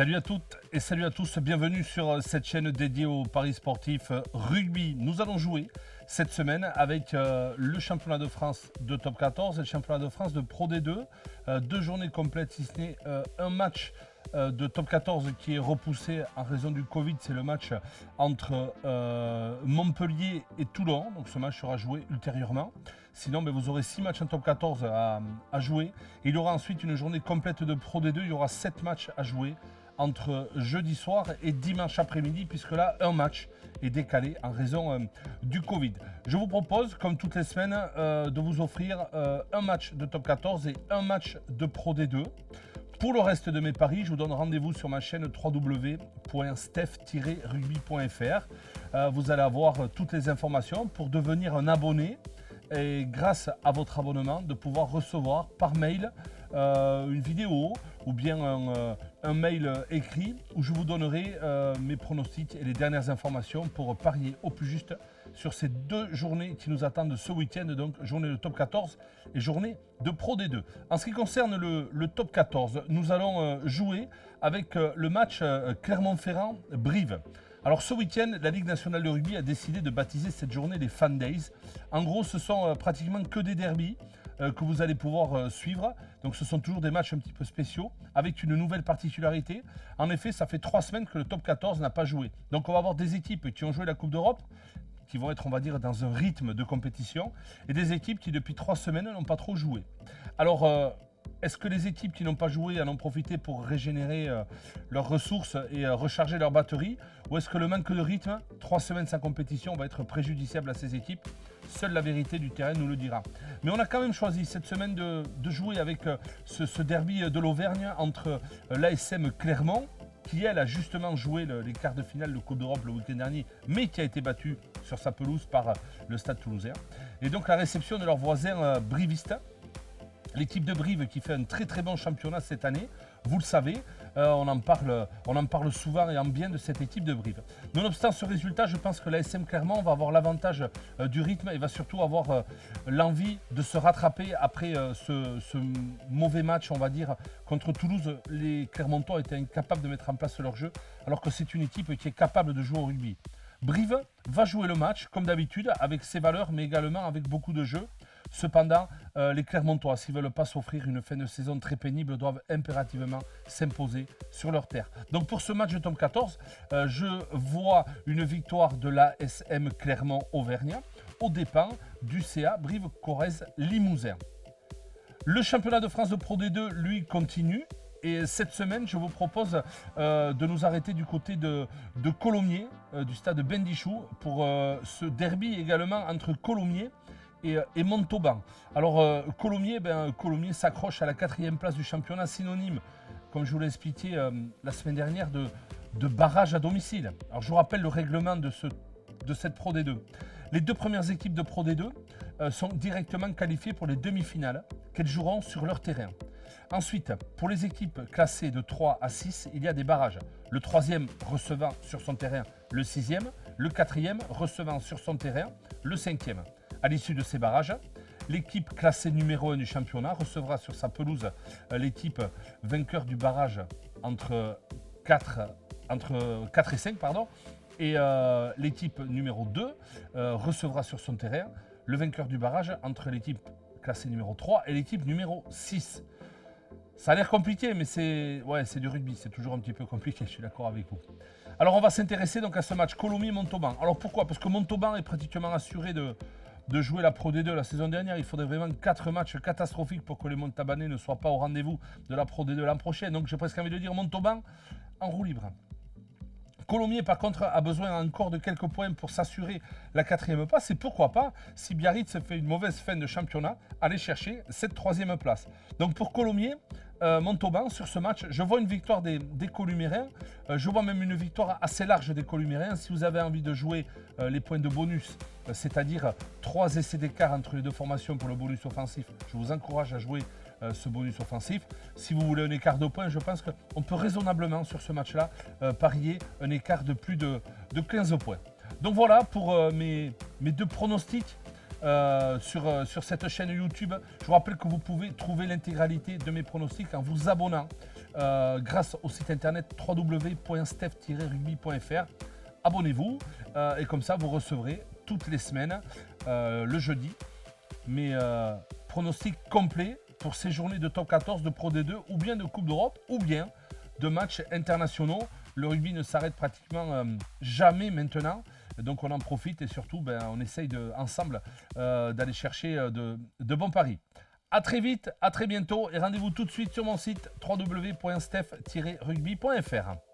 Salut à toutes et salut à tous, bienvenue sur cette chaîne dédiée au paris sportif rugby. Nous allons jouer cette semaine avec le championnat de France de top 14 et le championnat de France de Pro D2. Deux journées complètes, si ce n'est un match de top 14 qui est repoussé en raison du Covid. C'est le match entre Montpellier et Toulon. Donc ce match sera joué ultérieurement. Sinon, vous aurez 6 matchs en top 14 à jouer. Et il y aura ensuite une journée complète de Pro D2. Il y aura 7 matchs à jouer entre jeudi soir et dimanche après-midi, puisque là, un match est décalé en raison du Covid. Je vous propose, comme toutes les semaines, de vous offrir un match de top 14 et un match de Pro D2. Pour le reste de mes paris, je vous donne rendez-vous sur ma chaîne www.steph-rugby.fr. Vous allez avoir toutes les informations pour devenir un abonné et grâce à votre abonnement, de pouvoir recevoir par mail une vidéo ou bien un mail écrit où je vous donnerai mes pronostics et les dernières informations pour parier au plus juste sur ces deux journées qui nous attendent ce week-end, donc journée de top 14 et journée de Pro D2. En ce qui concerne le top 14, nous allons jouer avec le match Clermont-Ferrand-Brive. Alors ce week-end, la Ligue nationale de rugby a décidé de baptiser cette journée les Fan Days. En gros, ce sont pratiquement que des derbys que vous allez pouvoir suivre. Donc ce sont toujours des matchs un petit peu spéciaux avec une nouvelle particularité. En effet, ça fait 3 semaines que le top 14 n'a pas joué. Donc on va avoir des équipes qui ont joué la Coupe d'Europe, qui vont être, on va dire, dans un rythme de compétition, et des équipes qui depuis 3 semaines n'ont pas trop joué. Alors, est-ce que les équipes qui n'ont pas joué en ont profité pour régénérer leurs ressources et recharger leurs batteries, ou est-ce que le manque de rythme, 3 semaines sans compétition, va être préjudiciable à ces équipes? Seule la vérité du terrain nous le dira. Mais on a quand même choisi cette semaine de jouer avec ce derby de l'Auvergne entre l'ASM Clermont, qui elle a justement joué les quarts de finale de Coupe d'Europe le week-end dernier, mais qui a été battue sur sa pelouse par le Stade Toulousain. Et donc la réception de leurs voisins brivistes. L'équipe de Brive qui fait un très très bon championnat cette année, vous le savez, on en parle souvent et en bien de cette équipe de Brive. Nonobstant ce résultat, je pense que l'ASM Clermont va avoir l'avantage du rythme et va surtout avoir l'envie de se rattraper après ce mauvais match, on va dire, contre Toulouse. Les Clermontois étaient incapables de mettre en place leur jeu, alors que c'est une équipe qui est capable de jouer au rugby. Brive va jouer le match, comme d'habitude, avec ses valeurs, mais également avec beaucoup de jeu. Cependant, les Clermontois, s'ils ne veulent pas s'offrir une fin de saison très pénible, doivent impérativement s'imposer sur leur terre. Donc pour ce match de top 14, je vois une victoire de l'ASM Clermont-Auvergnat aux dépens du CA Brive-Corrèze-Limousin. Le championnat de France de Pro D2, lui, continue. Et cette semaine, je vous propose de nous arrêter du côté de Colomiers, du stade Bendichou, pour ce derby également entre Colomiers et Montauban. Alors Colomiers s'accroche à la 4e place du championnat, synonyme, comme je vous l'ai expliqué la semaine dernière, de barrage à domicile. Alors je vous rappelle le règlement de cette Pro D2. Les 2 premières équipes de Pro D2 sont directement qualifiées pour les demi-finales qu'elles joueront sur leur terrain. Ensuite, pour les équipes classées de 3 à 6, il y a des barrages. Le 3e recevant sur son terrain le 6e, le 4e recevant sur son terrain le 5e. À l'issue de ces barrages, l'équipe classée numéro 1 du championnat recevra sur sa pelouse l'équipe vainqueur du barrage entre 4 et 5, et l'équipe numéro 2 recevra sur son terrain le vainqueur du barrage entre l'équipe classée numéro 3 et l'équipe numéro 6. Ça a l'air compliqué, mais c'est du rugby, c'est toujours un petit peu compliqué, je suis d'accord avec vous. Alors on va s'intéresser donc à ce match Colomiers-Montauban. Alors pourquoi? Parce que Montauban est pratiquement assuré de jouer la Pro D2 la saison dernière. Il faudrait vraiment 4 matchs catastrophiques pour que les Montabanais ne soient pas au rendez-vous de la Pro D2 l'an prochain. Donc j'ai presque envie de dire Montauban en roue libre. Colomiers, par contre, a besoin encore de quelques points pour s'assurer la 4e place. Et pourquoi pas, si Biarritz fait une mauvaise fin de championnat, aller chercher cette 3e place. Donc pour Colomiers, Montauban, sur ce match, je vois une victoire des Columériens. Je vois même une victoire assez large des Columériens. Si vous avez envie de jouer les points de bonus, c'est-à-dire 3 essais d'écart entre les deux formations pour le bonus offensif, je vous encourage à jouer ce bonus offensif. Si vous voulez un écart de points, je pense qu'on peut raisonnablement sur ce match-là parier un écart de plus de 15 points. Donc voilà pour mes 2 pronostics sur cette chaîne YouTube. Je vous rappelle que vous pouvez trouver l'intégralité de mes pronostics en vous abonnant grâce au site internet www.steph-rugby.fr. Abonnez-vous et comme ça vous recevrez toutes les semaines, le jeudi, mes pronostics complets pour ces journées de top 14, de Pro D2 ou bien de Coupe d'Europe ou bien de matchs internationaux. Le rugby ne s'arrête pratiquement jamais maintenant. Donc on en profite et surtout on essaye ensemble d'aller chercher de bons paris. A très vite, à très bientôt et rendez-vous tout de suite sur mon site www.steph-rugby.fr.